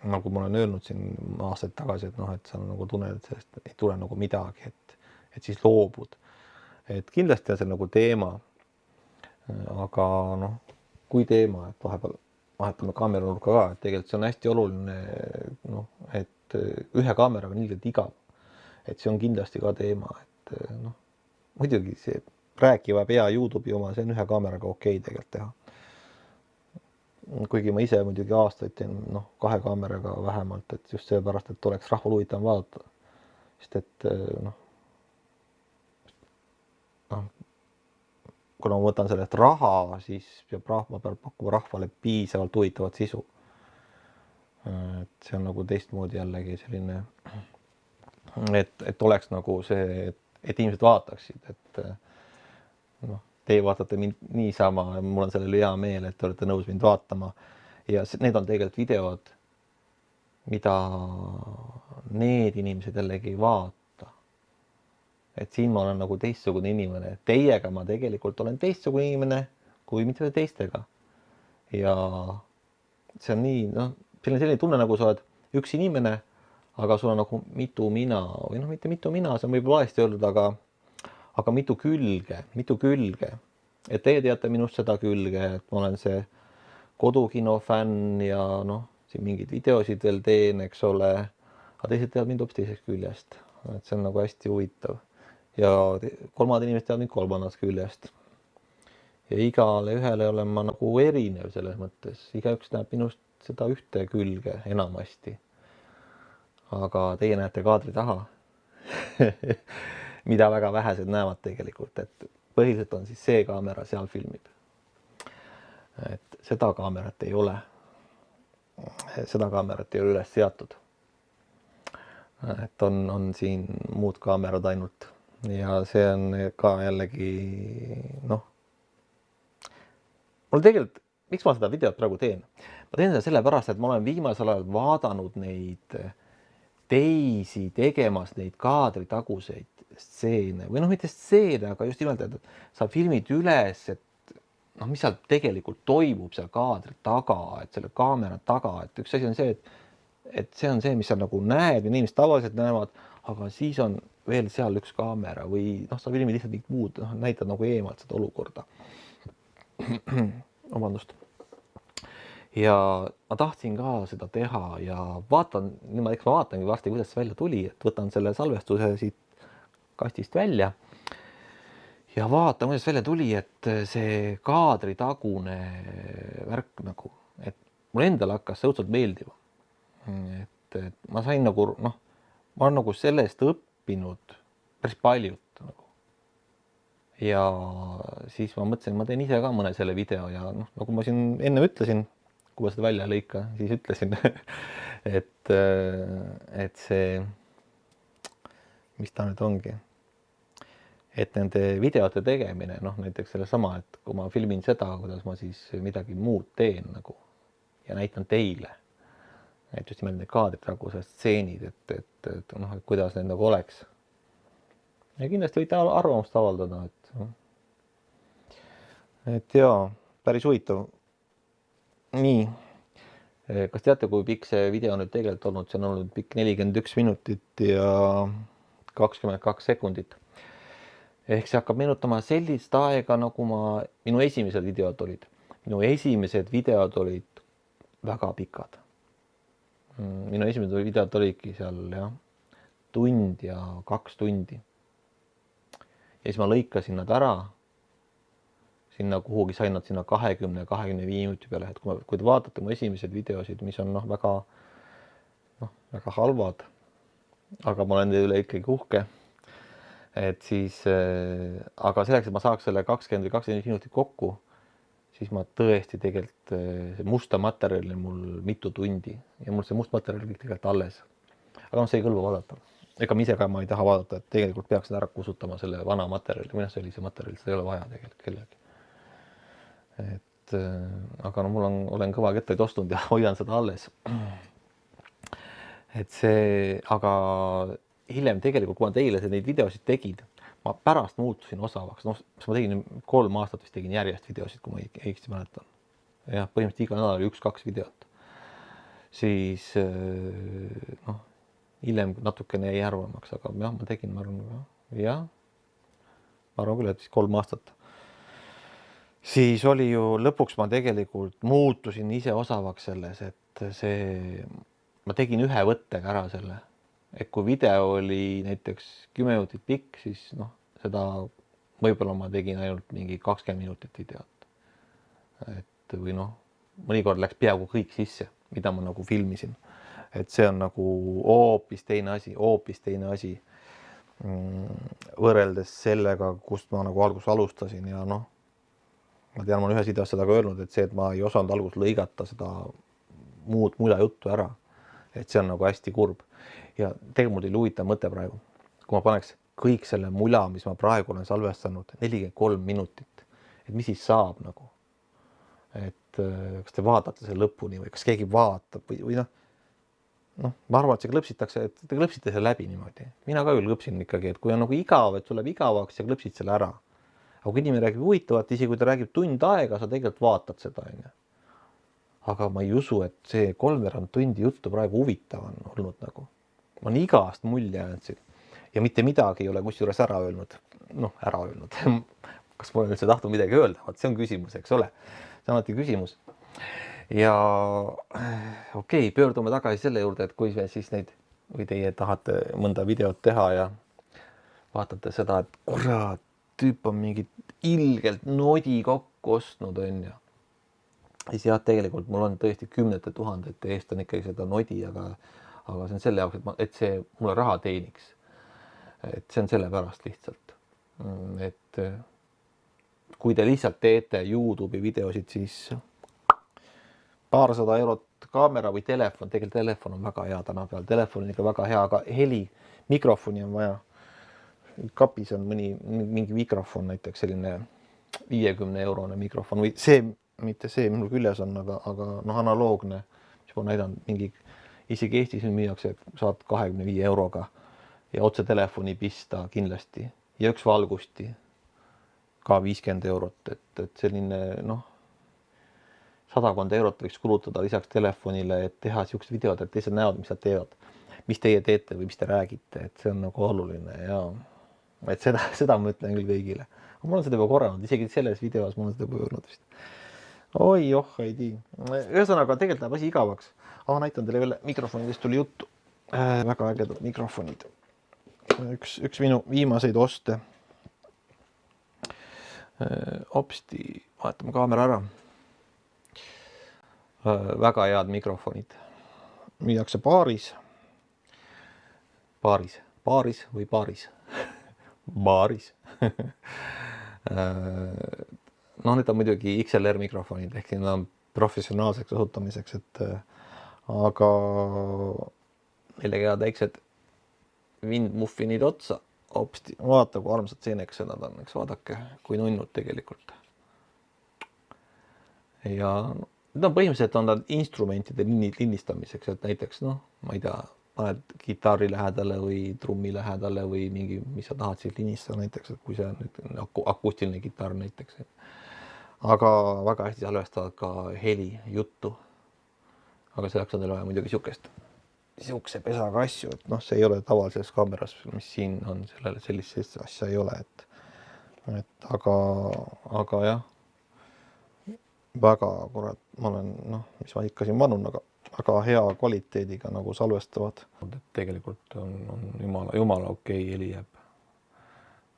nagu ma olen öelnud siin aastaid tagasi, et noh, et sa nagu tunned, et sellest ei tule nagu midagi, et siis loobud. Et kindlasti on see nagu teema, aga noh, kui teema, et vahepeal vahetame kaameranurka ka, et tegelikult see on hästi oluline, noh, et ühe kaameraga on ilgelt igav. Et see on kindlasti ka teema, et noh, muidugi see rääkiva pea YouTube'i oma, see on ühe kaameraga okei tegelikult teha. Kuigi ma ise muidugi aastaid teen noh, 2 kaameraga vähemalt, et just seepärast, et oleks rahval huvitav vaadata. Sest et noh, kuna ma võtan sellest raha, siis ma pean pakkuma rahvale piisavalt huvitavat sisu. Et see on nagu teistmoodi jällegi selline, et oleks nagu see, et inimesed vaataksid, et noh, teie vaatate mind niisama, mul on sellele hea meel, et te olete nõus mind vaatama. Ja need on tegelikult videod, mida need inimesed jällegi ei vaata. Et siin ma olen nagu teistsugune inimene. Teiega ma tegelikult olen teistsugune inimene kui mitte teistega. Ja see on nii, noh, selline tunne nagu sa oled üks inimene, aga sul on nagu mitu mina või noh, mitte mitu mina, see on võib-olla valesti öeldud, aga mitu külge. Et teie teate minust seda külge, et ma olen see kodukino fänn ja noh, siin mingeid videosid veel teen, eks ole, aga teised teavad mind hoopis teisest küljest. Et see on nagu hästi huvitav. ja kolmad inimesed teavad mind kolmandast küljest. Ja igale ühele olen ma nagu erinev selles mõttes. Igaüks näeb minust seda ühte külge enamasti. Aga teie näete kaadri taha, mida väga vähesed näevad tegelikult, et põhiliselt on siis see kaamera seal filmib. Et seda kaamerat ei ole. Seda kaamerat ei ole üles seatud. Et on siin muud kaamerad ainult. Ja see on ka jällegi, noh, mul tegelikult, miks ma seda videot praegu teen? Ma teen seda sellepärast, et ma olen viimasel ajal vaadanud neid teisi tegemas neid kaadritaguseid stseene või noh, mitte stseene, aga just nimelt, et sa filmid üles, et noh, mis seal tegelikult toimub seal kaadri taga, et selle kaamera taga, et üks asi on see, et see on see, mis sa nagu näed ja inimesed tavaliselt näevad, aga siis on veel seal üks kaamera või noh, sa filmid lihtsalt mingit muud, noh, näitad nagu eemalt seda olukorda. Vabandust. Ja ma tahtsin ka seda teha ja vaatan, eks ma vaatangi varsti, kuidas see välja tuli, et võtan selle salvestuse siit kastist välja ja vaatan, kuidas välja tuli, et see kaadritagune värk nagu, et mul endal hakkas see õudselt meeldima. Et ma sain nagu, noh, ma olen nagu sellest õppinud päris paljut nagu. Ja siis ma mõtlesin, ma teen ise ka mõne selle video ja noh, nagu ma siin enne ütlesin, kui ma seda välja lõika, siis ütlesin, et see, mis ta nüüd ongi, et nende videote tegemine, noh näiteks selle sama, et kui ma filmin seda, kuidas ma siis midagi muud teen nagu ja näitan teile, et just nimelt need kaadritagused stseenid, et noh, et kuidas need nagu oleks. Ja kindlasti võite arvamust avaldada, et jaa, päris huvitav. Nii, kas teate, kui pikk see video nüüd tegelikult olnud? See on olnud pikk 41 minutit ja 22 sekundit. Ehk see hakkab meenutama sellist aega, nagu minu esimesed videod olid. Minu esimesed videod olid väga pikad. Minu esimesed videod olidki seal, jah, tund ja 2 tundi. Ja siis ma lõikasin nad ära, sinna kuhugi sain nad sinna 20-25 minuti peale, et kui te vaatate mu esimesed videosid, mis on väga halvad, aga ma olen üle ikkagi uhke, et siis, aga selleks, et ma saaks selle 20 või 25 minutit kokku, siis ma tõesti tegelikult musta materjali mul mitu tundi ja mul see must materjal kõik tegelikult alles. Aga see ei kõlba vaadata. Ega ma ise ka ma ei taha vaadata, et tegelikult peaks ära kusutama selle vana materjali, või sellise materjali, seda ei ole vaja tegelikult kellelgi. Et, aga no mul olen kõva kettaid ostnud ja hoian seda alles. Et see, aga hiljem tegelikult, kui ma teile neid videosid tegin, ma pärast muutusin osavaks. Noh, ma tegin 3 aastat vist tegin järjest videosid, kui ma õigesti mäletan. Jah, põhimõtteliselt iga nädal 1-2 videot. Siis, noh, hiljem natukene jäi harvemaks, aga jah, ma tegin, ma arvan küll, et 3 aastat. Siis oli ju, lõpuks ma tegelikult muutusin ise osavaks selles, et ma tegin ühe võttega ära selle. Et kui video oli näiteks 10 minutit pikk, siis noh, seda võib-olla ma tegin ainult mingi 20 minutit videot. Et või noh, mõnikord läks peaaegu kõik sisse, mida ma nagu filmisin. Et see on nagu hoopis teine asi võrreldes sellega, kust ma nagu alguses alustasin ja noh, ma tean, ma olen ühes videos seda ka öelnud, et see, et ma ei osanud alguses lõigata seda muud mula juttu ära, et see on nagu hästi kurb. Ja tegelikult mul oli huvitav mõte praegu, kui ma paneks kõik selle mula, mis ma praegu olen salvestanud, 43 minutit, et mis siis saab nagu, et kas te vaatate selle lõpuni või kas keegi vaatab või noh, ma arvan, et see klõpsitakse, et te klõpsite selle läbi niimoodi. Mina ka küll klõpsin ikkagi, et kui on nagu igav, et tuleb igavaks ja klõpsid selle ära. Aga kui inimene räägib huvitavat, isegi kui ta räägib tund aega, sa tegelikult vaatad seda. Aga ma ei usu, et see 3 tundi juttu praegu huvitav on olnud nagu. Ma olen igast mulje andsin ja mitte midagi ei ole kusjuures ära öelnud. Noh, ära öelnud. Kas ma olen üldse tahtnud midagi öelda? See on küsimus, eks ole. See on alati küsimus. Ja okei, pöördume tagasi selle juurde, et kui me siis neid, või teie tahate mõnda videot teha ja vaatate seda, et kurat, tüüp on mingit ilgelt nodi kokku ostnud, on ju. Siis jah, tegelikult mul on tõesti kümnete tuhandete eest on ikkagi seda nodi, aga see on selle jaoks, et see mulle raha teeniks. Et see on selle pärast lihtsalt. Et kui te lihtsalt teete YouTube'i videosid, siis paarsada eurot kaamera või telefon, tegelikult telefon on väga hea tänapäeval, telefon on ikka väga hea, aga heli, mikrofoni on vaja. Kapis on mingi mikrofon, näiteks selline 50-eurone mikrofon või see, mitte see, mul küljes on, aga analoogne, mis ma näidanud mingi, isegi Eestis müüakse, et saad 25 euroga ja otse telefoni pista kindlasti ja üks valgusti ka 50 eurot, et selline 100 eurot võiks kulutada lisaks telefonile, et teha siuksed videod, et teised näevad, mis nad teevad, mis teie teete või mis te räägite, et see on nagu oluline ja et seda ma ütlen küll kõigile. Ma olen seda juba korranud, isegi selles videos ma olen seda juba öelnud vist. Oi, ei tii. Ühesõnaga, tegelikult läheb asi igavaks. Näitan teile veel mikrofonidest tuli juttu. Väga ägedad mikrofonid. Üks minu viimaseid oste. Hopsti, vaatame kaamera ära. Väga head mikrofonid. Müüakse baaris või baaris? Baaris. Need on muidugi XLR mikrofonid, ehk need on professionaalseks kasutamiseks, aga neile käivad väiksed windmuffinid otsa. Hopsti, vaata, kui armsad seeneksed nad on, eks vaadake, kui nunnud tegelikult. Ja põhimõtteliselt on nad instrumentide lindistamiseks, et näiteks, ma ei tea, paned kitarri lähedale või trummi lähedale või mingi, mis sa tahad siit lindistada näiteks, et kui see on akustiline kitarr näiteks. Aga väga hästi salvestavad ka heli, juttu. Aga selleks on teil vaja muidugi siukse pesaga asju, et see ei ole tavalises kaameras, mis siin on, sellist asja ei ole, aga jah, väga kurat, ma olen, mis ma ikka siin vanun, aga hea kvaliteediga nagu salvestavad. Tegelikult on jumala okei heli jääb.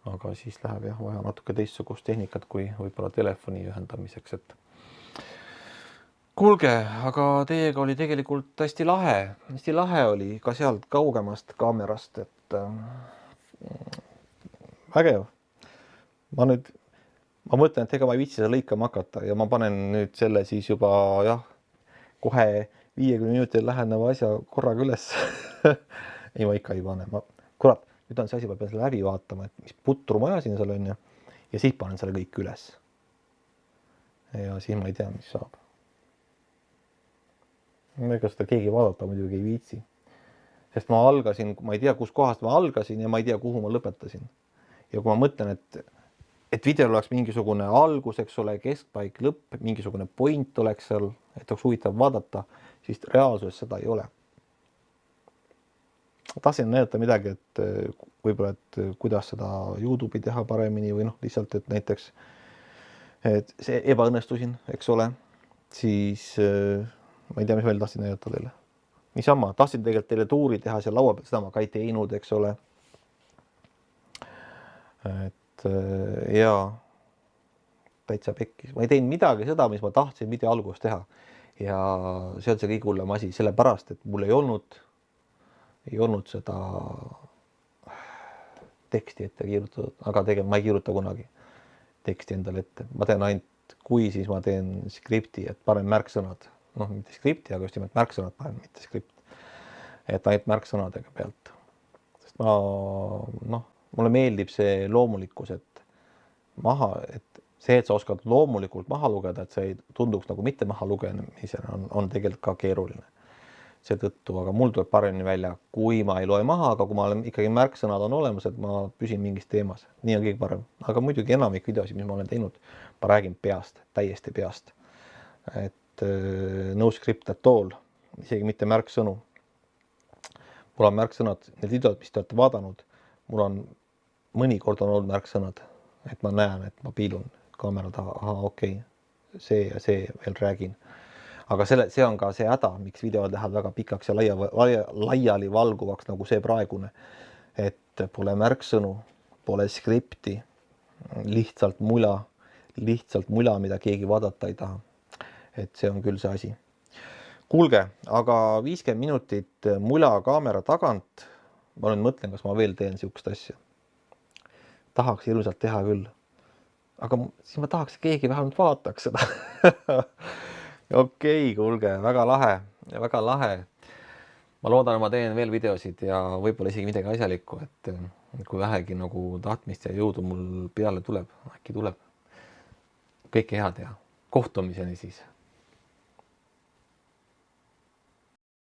Aga siis läheb jah, vaja natuke teistsugust tehnikat kui võib-olla telefoni ühendamiseks, et kuulge, aga teiega oli tegelikult hästi lahe oli ka sealt kaugemast kaamerast, et vägev. Ma mõtlen, et ega ma ei viitsi seda lõikama hakata ja ma panen nüüd selle siis juba kohe 50 minutil läheneva asja korraga üles. Ei, ma ikka ei pane. Kurat, nüüd on see asi, ma pean selle läbi vaatama, et mis putru ma ajasin seal on ja siis panen selle kõik üles. Ja siis ma ei tea, mis saab. Ega seda keegi vaadata muidugi ei viitsi. Sest ma algasin, ma ei tea, kus kohast ma algasin ja ma ei tea, kuhu ma lõpetasin. Ja kui ma mõtlen, et videol oleks mingisugune algus, eks ole, keskpaik, lõpp, mingisugune point oleks seal, et oleks huvitav vaadata, siis reaalsuses seda ei ole. Tahtsin näidata midagi, et võib-olla, et kuidas seda YouTube'i teha paremini või lihtsalt, et näiteks et see ebaõnnestusin, eks ole, siis ma ei tea, mis veel tahtsin näidata teile. Niisama, tahtsin tegelikult teile tuuri teha seal laua peal, seda ma ka ei teinud, eks ole. Et täitsa pekkis. Ma ei teinud midagi seda, mis ma tahtsin video alguses teha. Ja see on see kõige hullem asi, sellepärast, et mul ei olnud seda teksti ette kirjutatud, aga tegelikult ma ei kirjuta kunagi teksti endale ette. Ma teen ainult, kui siis ma teen skripti, et panen märksõnad. Mitte skripti, aga just nimelt märksõnad panen, mitte skript. Et ainult märksõnadega pealt. Sest mulle meeldib see loomulikkus, et see, et sa oskad loomulikult maha lugeda, et see ei tunduks nagu mitte maha lugemisena, on tegelikult ka keeruline. Seetõttu, aga mul tuleb paremini välja, kui ma ei loe maha, aga kui ma olen ikkagi märksõnad on olemas, et ma püsin mingis teemas. Nii on kõige parem. Aga muidugi enamik videosid, mis ma olen teinud, ma räägin peast, täiesti peast. Et no script at all, isegi mitte märksõnu. Mul on märksõnad, need videod, mis te olete vaadanud, mul on mõnikord on olnud märksõnad, et ma näen, et ma piilun kaamera taha, okei, see ja see veel räägin. Aga see on ka see häda, miks videod lähevad väga pikaks ja laiali valguvaks, nagu see praegune, et pole märksõnu pole skripti, lihtsalt mula, mida keegi vaadata ei taha. Et see on küll see asi. Kuulge, aga 50 minutit mula kaamera tagant, ma nüüd mõtlen, kas ma veel teen siukest asja. Tahaks hirmsalt teha küll. Aga siis ma tahaks, et keegi vähemalt vaataks seda. Okei, kuulge, väga lahe. Ma loodan, ma teen veel videosid ja võib-olla isegi midagi asjalikku, et kui vähegi nagu tahtmist ja jõudu mul peale tuleb, äkki tuleb. Kõike head ja kohtumiseni siis.